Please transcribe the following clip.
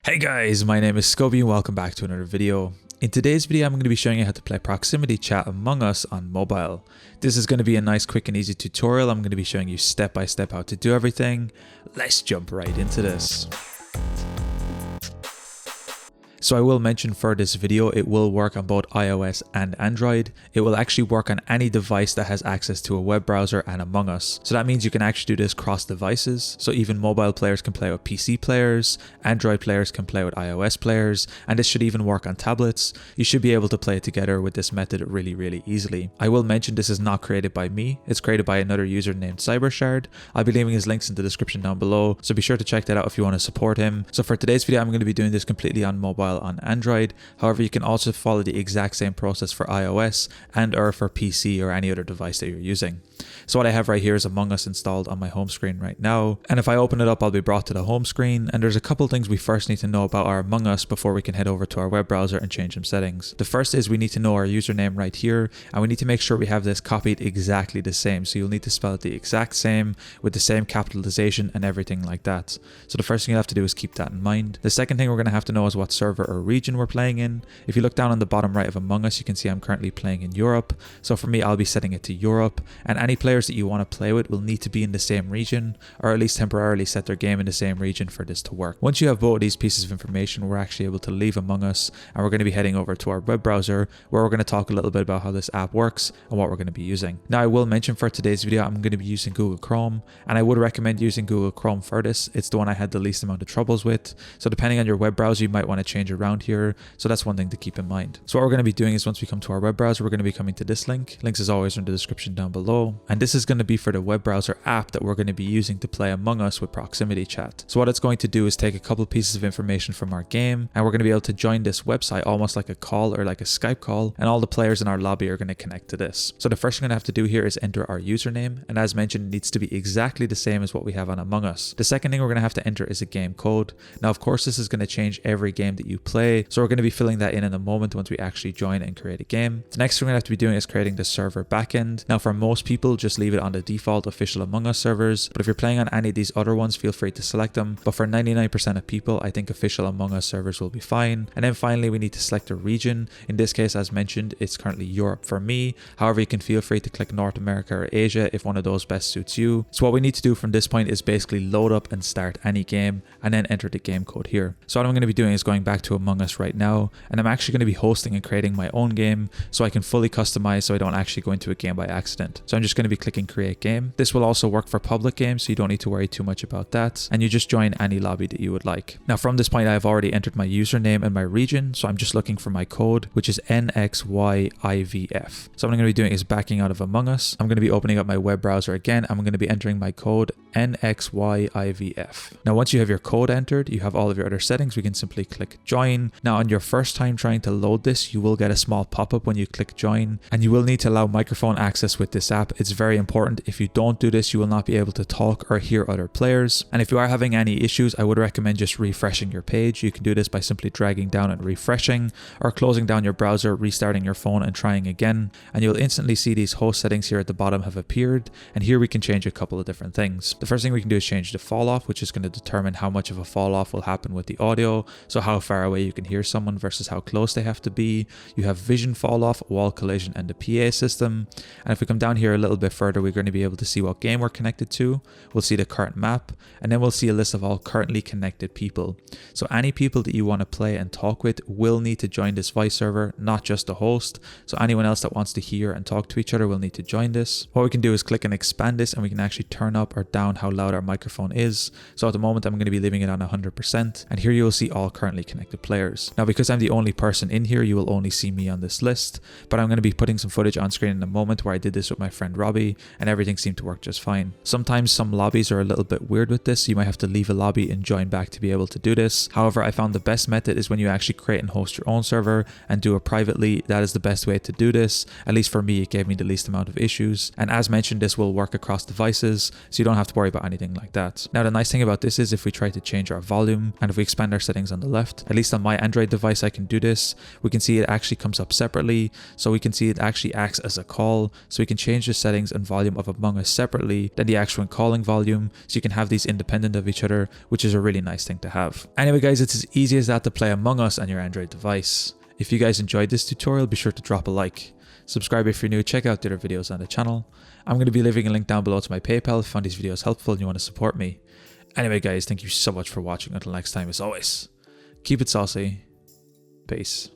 Hey guys, my name is Scoby and welcome back to another video. In today's video, I'm going to be showing you how to play proximity chat Among Us on mobile. This is going to be a nice, quick and easy tutorial. I'm going to be showing you step by step how to do everything. Let's jump right into this. So I will mention for this video, it will work on both iOS and Android. It will actually work on any device that has access to a web browser and Among Us. So that means you can actually do this cross devices. So even mobile players can play with PC players, Android players can play with iOS players, and this should even work on tablets. You should be able to play it together with this method really easily. I will mention this is not created by me. It's created by another user named Cybershard. I'll be leaving his links in the description down below. So be sure to check that out if you want to support him. So for today's video, I'm going to be doing this completely on mobile on Android. However, you can also follow the exact same process for iOS and or for PC or any other device that you're using. So what I have right here is Among Us installed on my home screen right now. And if I open it up, I'll be brought to the home screen. And there's a couple things we first need to know about our Among Us before we can head over to our web browser and change some settings. The first is we need to know our username right here. And we need to make sure we have this copied exactly the same. So you'll need to spell it the exact same with the same capitalization and everything like that. So the first thing you have to do is keep that in mind. The second thing we're going to have to know is what server or region we're playing in. If you look down on the bottom right of Among Us, you can see I'm currently playing in Europe. So for me, I'll be setting it to Europe. And any players that you want to play with will need to be in the same region, or at least temporarily set their game in the same region for this to work. Once you have both of these pieces of information, we're actually able to leave Among Us and we're going to be heading over to our web browser where we're going to talk a little bit about how this app works and what we're going to be using. Now I will mention for today's video, I'm going to be using Google Chrome, and I would recommend using Google Chrome for this. It's the one I had the least amount of troubles with. So depending on your web browser, you might want to change around here. So that's one thing to keep in mind. So what we're going to be doing is once we come to our web browser, we're going to be coming to this link. Links as always are in the description down below. And this is going to be for the web browser app that we're going to be using to play Among Us with proximity chat. So what it's going to do is take a couple pieces of information from our game, and we're going to be able to join this website almost like a call or like a Skype call, and all the players in our lobby are going to connect to this. So the first thing we're going to have to do here is enter our username, and as mentioned, it needs to be exactly the same as what we have on Among Us. The second thing we're going to have to enter is a game code. Now of course this is going to change every game that you play, so we're going to be filling that in a moment once we actually join and create a game. The next thing we're going to have to be doing is creating the server backend. Now for most people, just leave it on the default official Among Us servers, but if you're playing on any of these other ones, feel free to select them. But for 99% of people, I think official Among Us servers will be fine. And then finally, we need to select a region. In this case, as mentioned, it's currently Europe for me. However, you can feel free to click North America or Asia if one of those best suits you. So what we need to do from this point is basically load up and start any game and then enter the game code here. So what I'm going to be doing is going back to Among Us right now, and I'm actually going to be hosting and creating my own game so I can fully customize so I don't actually go into a game by accident. So I'm just going to be clicking create game. This will also work for public games, so you don't need to worry too much about that, and you just join any lobby that you would like. Now from this point, I've already entered my username and my region, so I'm just looking for my code, which is NXYIVF. So what I'm going to be doing is backing out of Among Us. I'm going to be opening up my web browser again. I'm going to be entering my code NXYIVF. Now once you have your code entered, you have all of your other settings. We can simply click join. Now on your first time trying to load this, you will get a small pop-up when you click join, and you will need to allow microphone access with this app. It's very important. If you don't do this, you will not be able to talk or hear other players. And if you are having any issues, I would recommend just refreshing your page. You can do this by simply dragging down and refreshing, or closing down your browser, restarting your phone and trying again, and you'll instantly see these host settings here at the bottom have appeared. And here we can change a couple of different things. The first thing we can do is change the fall off, which is going to determine how much of a fall off will happen with the audio, so how far away you can hear someone versus how close they have to be. You have vision fall off, wall collision, and the PA system. And if we come down here a little bit further, we're going to be able to see what game we're connected to. We'll see the current map, and then we'll see a list of all currently connected people. So any people that you want to play and talk with will need to join this Vice server, not just the host. So anyone else that wants to hear and talk to each other will need to join this. What we can do is click and expand this, and we can actually turn up or down how loud our microphone is. So at the moment, I'm going to be leaving it on 100%, and here you will see all currently connected players. Now because I'm the only person in here, you will only see me on this list, but I'm going to be putting some footage on screen in a moment where I did this with my friend Robbie, and everything seemed to work just fine. Sometimes some lobbies are a little bit weird with this, so you might have to leave a lobby and join back to be able to do this. However, I found the best method is when you actually create and host your own server and do it privately. That is the best way to do this. At least for me, it gave me the least amount of issues. And as mentioned, this will work across devices, so you don't have to worry about anything like that. Now, the nice thing about this is if we try to change our volume and if we expand our settings on the left, at least least on my Android device, I can do this. We can see it actually comes up separately. So we can see it actually acts as a call. So we can change the settings and volume of Among Us separately than the actual calling volume. So you can have these independent of each other, which is a really nice thing to have. Anyway guys, it's as easy as that to play Among Us on your Android device. If you guys enjoyed this tutorial, be sure to drop a like. Subscribe if you're new, check out the other videos on the channel. I'm going to be leaving a link down below to my PayPal if you found these videos helpful and you want to support me. Anyway guys, thank you so much for watching. Until next time, as always, keep it saucy. Peace.